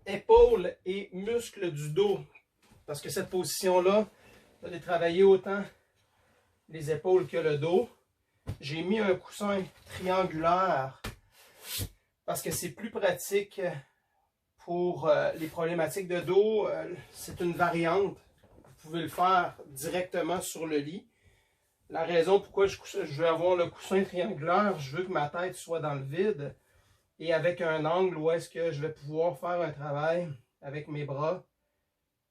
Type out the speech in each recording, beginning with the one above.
épaules et muscles du dos. Parce que cette position-là, vous allez travailler autant les épaules que le dos. J'ai mis un coussin triangulaire parce que c'est plus pratique pour les problématiques de dos. C'est une variante. Vous pouvez le faire directement sur le lit. La raison pourquoi je veux avoir le coussin triangulaire, je veux que ma tête soit dans le vide et avec un angle où est-ce que je vais pouvoir faire un travail avec mes bras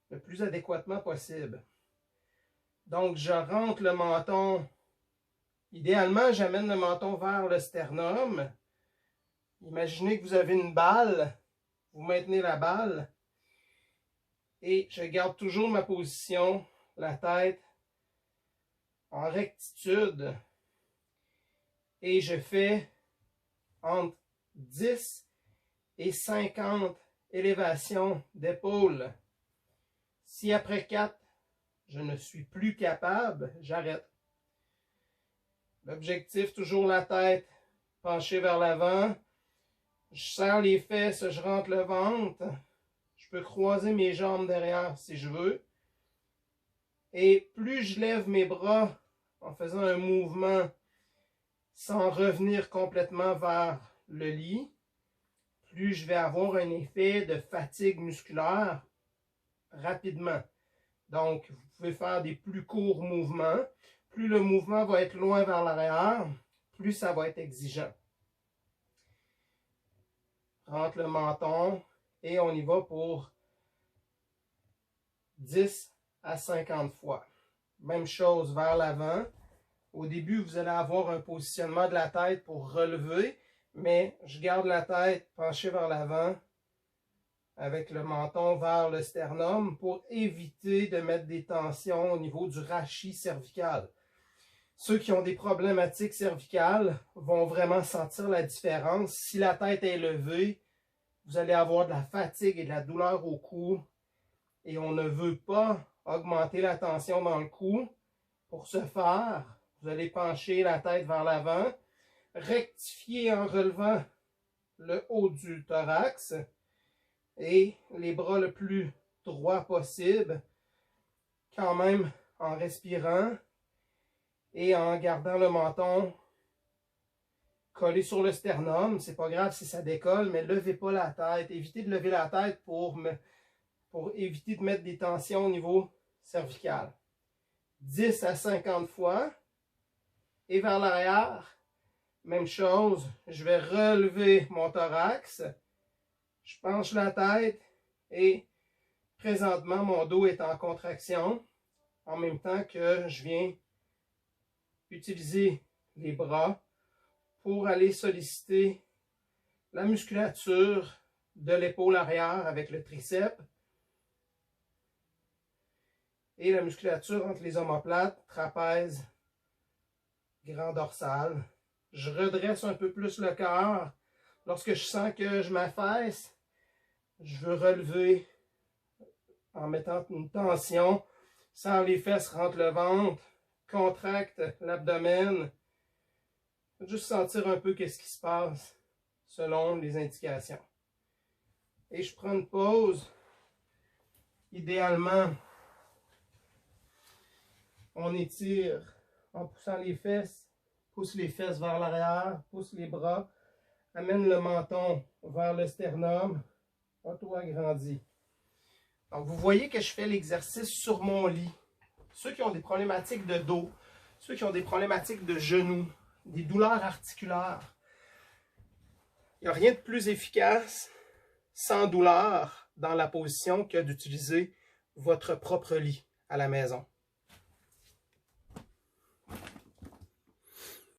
le plus adéquatement possible. Donc, je rentre le menton. Idéalement, j'amène le menton vers le sternum. Imaginez que vous avez une balle. Vous maintenez la balle. Et je garde toujours ma position, la tête en rectitude. Et je fais entre 10 et 50 élévations d'épaule. Si après 4, je ne suis plus capable, j'arrête. L'objectif, toujours la tête penchée vers l'avant. Je serre les fesses, je rentre le ventre. Je peux croiser mes jambes derrière si je veux. Et plus je lève mes bras en faisant un mouvement sans revenir complètement vers le lit, plus je vais avoir un effet de fatigue musculaire rapidement. Donc, vous pouvez faire des plus courts mouvements. Plus le mouvement va être loin vers l'arrière, plus ça va être exigeant. Rentre le menton et on y va pour 10 à 50 fois. Même chose vers l'avant. Au début, vous allez avoir un positionnement de la tête pour relever, mais je garde la tête penchée vers l'avant avec le menton vers le sternum pour éviter de mettre des tensions au niveau du rachis cervical. Ceux qui ont des problématiques cervicales vont vraiment sentir la différence. Si la tête est levée, vous allez avoir de la fatigue et de la douleur au cou. Et on ne veut pas augmenter la tension dans le cou. Pour ce faire, vous allez pencher la tête vers l'avant, rectifier en relevant le haut du thorax et les bras le plus droit possible, quand même en respirant et en gardant le menton collé sur le sternum. C'est pas grave si ça décolle, mais levez pas la tête. Évitez de lever la tête pour éviter de mettre des tensions au niveau cervical. 10 à 50 fois. Et vers l'arrière, même chose. Je vais relever mon thorax. Je penche la tête et présentement, mon dos est en contraction en même temps que je viens utiliser les bras pour aller solliciter la musculature de l'épaule arrière avec le triceps et la musculature entre les omoplates, trapèze, grand dorsal. Je redresse un peu plus le corps. Lorsque je sens que je m'affaisse, je veux relever en mettant une tension. Serre les fesses, rentre le ventre, contracte l'abdomen. Juste sentir un peu qu'est-ce qui se passe selon les indications. Et je prends une pause. Idéalement, on étire en poussant les fesses, pousse les fesses vers l'arrière, pousse les bras, amène le menton vers le sternum, auto-agrandit. Donc, vous voyez que je fais l'exercice sur mon lit. Ceux qui ont des problématiques de dos, ceux qui ont des problématiques de genoux, des douleurs articulaires, il n'y a rien de plus efficace, sans douleur, dans la position que d'utiliser votre propre lit à la maison.